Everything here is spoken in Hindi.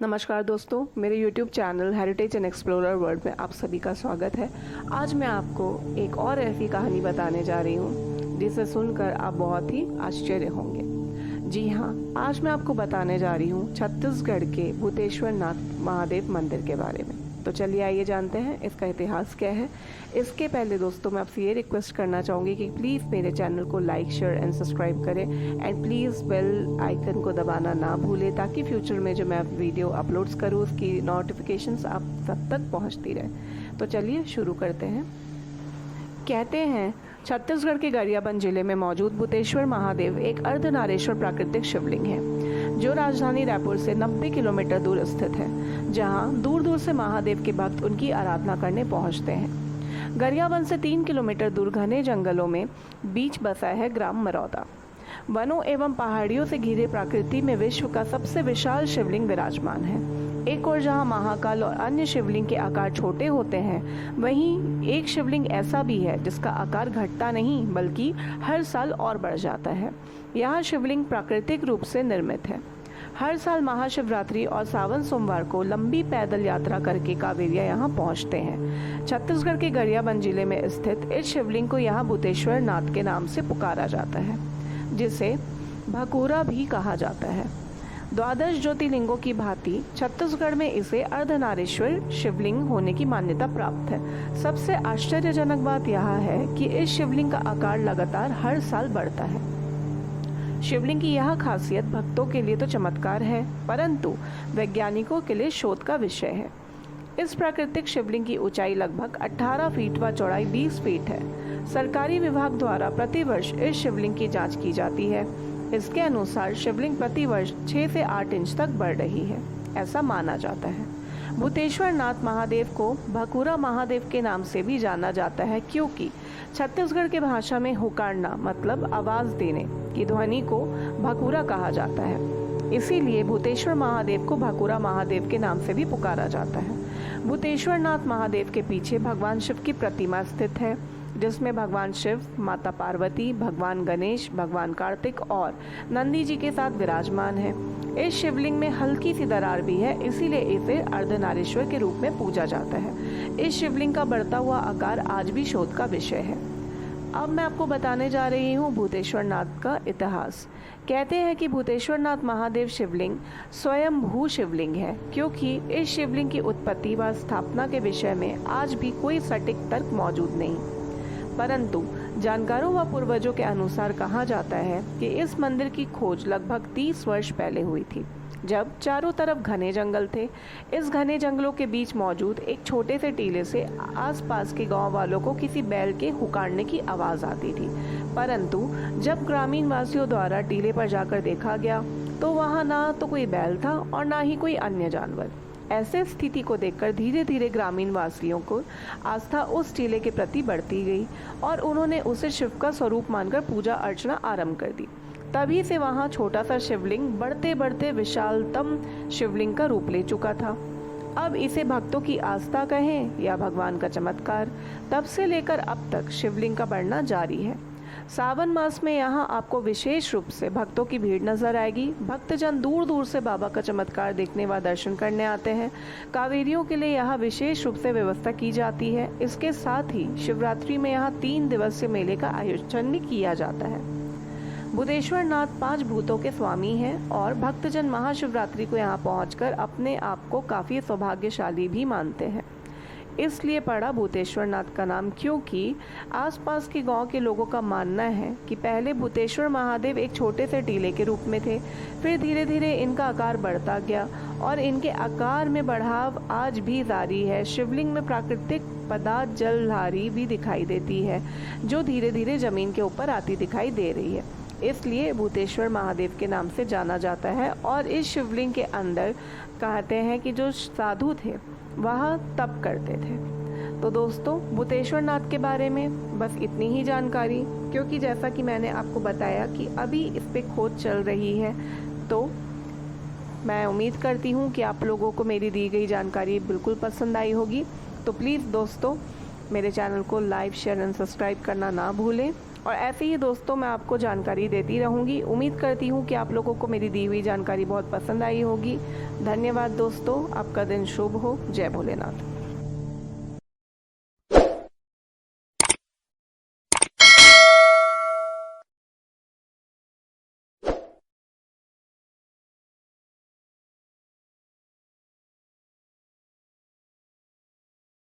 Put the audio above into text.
नमस्कार दोस्तों, मेरे YouTube channel heritage and explorer world में आप सभी का स्वागत है। आज मैं आपको एक और ऐसी कहानी बताने जा रही हूँ जिसे सुनकर आप बहुत ही आश्चर्य होंगे। जी हाँ, आज मैं आपको बताने जा रही हूँ छत्तीसगढ़ के भूतेश्वर नाथ महादेव मंदिर के बारे में। तो चलिए आइए जानते हैं इसका इतिहास क्या है। इसके पहले दोस्तों मैं आपसे ये रिक्वेस्ट करना चाहूँगी कि प्लीज़ मेरे चैनल को लाइक शेयर एंड सब्सक्राइब करें एंड प्लीज़ बेल आइकन को दबाना ना भूलें ताकि फ्यूचर में जो मैं वीडियो अपलोड्स करूँ उसकी नोटिफिकेशंस आप सब तक पहुँचती रहे। तो चलिए शुरू करते हैं। कहते हैं छत्तीसगढ़ के गरियाबंद जिले में मौजूद भूतेश्वर महादेव एक अर्धनारेश्वर प्राकृतिक शिवलिंग है जो राजधानी रायपुर से 90 किलोमीटर दूर स्थित है, जहां दूर दूर से महादेव के भक्त उनकी आराधना करने पहुंचते हैं। गरियाबंद से 3 किलोमीटर दूर घने जंगलों में बीच बसा है ग्राम मरौदा। वनों एवं पहाड़ियों से घिरे प्रकृति में विश्व का सबसे विशाल शिवलिंग विराजमान है। एक और जहां महाकाल और अन्य शिवलिंग के आकार छोटे होते हैं, वहीं एक शिवलिंग ऐसा भी है जिसका आकार घटता नहीं बल्कि हर साल और बढ़ जाता है। यह शिवलिंग प्राकृतिक रूप से निर्मित है। हर साल महाशिवरात्रि और सावन सोमवार को लंबी पैदल यात्रा करके कांवड़िया यहाँ पहुँचते हैं। छत्तीसगढ़ के गरियाबंद जिले में स्थित इस शिवलिंग को यहाँ भूतेश्वर नाथ के नाम से पुकारा जाता है, जिसे भकूरा भी कहा जाता है। द्वादश ज्योतिर्लिंगों की भांति छत्तीसगढ़ में इसे अर्धनारेश्वर शिवलिंग होने की मान्यता प्राप्त है। सबसे आश्चर्यजनक बात यह है कि इस शिवलिंग का आकार लगातार हर साल बढ़ता है। शिवलिंग की यह खासियत भक्तों के लिए तो चमत्कार है, परंतु वैज्ञानिकों के लिए शोध का विषय है। इस प्राकृतिक शिवलिंग की ऊंचाई लगभग 18 फीट व चौड़ाई 20 फीट है। सरकारी विभाग द्वारा प्रतिवर्ष इस शिवलिंग की जांच की जाती है। इसके अनुसार शिवलिंग प्रतिवर्ष 6 से 8 इंच तक बढ़ रही है, ऐसा माना जाता है। भूतेश्वर नाथ महादेव को भकूरा महादेव के नाम से भी जाना जाता है, क्योंकि छत्तीसगढ़ के भाषा में हुकारना मतलब आवाज देने की ध्वनि को भकूरा कहा जाता है। इसीलिए भूतेश्वर महादेव को भकूरा महादेव के नाम से भी पुकारा जाता है। भूतेश्वर नाथ महादेव के पीछे भगवान शिव की प्रतिमा स्थित है, जिसमें भगवान शिव, माता पार्वती, भगवान गणेश, भगवान कार्तिक और नंदी जी के साथ विराजमान है। इस शिवलिंग में हल्की सी दरार भी है, इसीलिए इसे अर्धनारेश्वर के रूप में पूजा जाता है। इस शिवलिंग का बढ़ता हुआ आकार आज भी शोध का विषय है। अब मैं आपको बताने जा रही हूँ भूतेश्वर नाथ का इतिहास। कहते हैं कि भूतेश्वर नाथ महादेव शिवलिंग स्वयंभू शिवलिंग है, क्योंकि इस शिवलिंग की उत्पत्ति व स्थापना के विषय में आज भी कोई सटीक तर्क मौजूद नहीं, परंतु जानकारों व पूर्वजों के अनुसार कहा जाता है कि इस मंदिर की खोज लगभग 30 वर्ष पहले हुई थी, जब चारों तरफ घने जंगल थे। इस घने जंगलों के बीच मौजूद एक छोटे से टीले से आसपास के गांव वालों को किसी बैल के हुकारने की आवाज़ आती थी, परंतु जब ग्रामीण वासियों द्वारा टीले पर जाकर देखा गया तो वहां ना तो कोई बैल था और ना ही कोई अन्य जानवर। ऐसे स्थिति को देखकर धीरे धीरे ग्रामीण वासियों को आस्था उस टीले के प्रति बढ़ती गई और उन्होंने उसे शिव का स्वरूप मानकर पूजा अर्चना आरंभ कर दी। तभी से वहां छोटा सा शिवलिंग बढ़ते बढ़ते विशालतम शिवलिंग का रूप ले चुका था। अब इसे भक्तों की आस्था कहें या भगवान का चमत्कार, तब से लेकर अब तक शिवलिंग का बढ़ना जारी है। सावन मास में यहाँ आपको विशेष रूप से भक्तों की भीड़ नजर आएगी। भक्तजन दूर दूर से बाबा का चमत्कार देखने व दर्शन करने आते हैं। कांवड़ियों के लिए यहाँ विशेष रूप से व्यवस्था की जाती है। इसके साथ ही शिवरात्रि में यहाँ 3 दिवसीय मेले का आयोजन भी किया जाता है। भूतेश्वर नाथ 5 भूतों के स्वामी हैं और भक्तजन महाशिवरात्रि को यहाँ पहुँचकर अपने आप को काफ़ी सौभाग्यशाली भी मानते हैं। इसलिए पड़ा भूतेश्वर नाथ का नाम, क्योंकि आसपास के गांव के लोगों का मानना है कि पहले भूतेश्वर महादेव एक छोटे से टीले के रूप में थे, फिर धीरे धीरे इनका आकार बढ़ता गया और इनके आकार में बढ़ाव आज भी जारी है। शिवलिंग में प्राकृतिक पदार्थ जलधारी भी दिखाई देती है, जो धीरे धीरे जमीन के ऊपर आती दिखाई दे रही है। इसलिए भूतेश्वर महादेव के नाम से जाना जाता है। और इस शिवलिंग के अंदर कहते हैं कि जो साधु थे वह तप करते थे। तो दोस्तों, भूतेश्वर नाथ के बारे में बस इतनी ही जानकारी, क्योंकि जैसा कि मैंने आपको बताया कि अभी इस पे खोज चल रही है, तो मैं उम्मीद करती हूँ कि आप लोगों को मेरी दी गई जानकारी बिल्कुल पसंद आई होगी। तो प्लीज़ दोस्तों, मेरे चैनल को लाइक शेयर एंड सब्सक्राइब करना ना भूलें और ऐसे ही दोस्तों मैं आपको जानकारी देती रहूँगी। उम्मीद करती हूँ कि आप लोगों को मेरी दी हुई जानकारी बहुत पसंद आई होगी। धन्यवाद दोस्तों, आपका दिन शुभ हो। जय भोलेनाथ।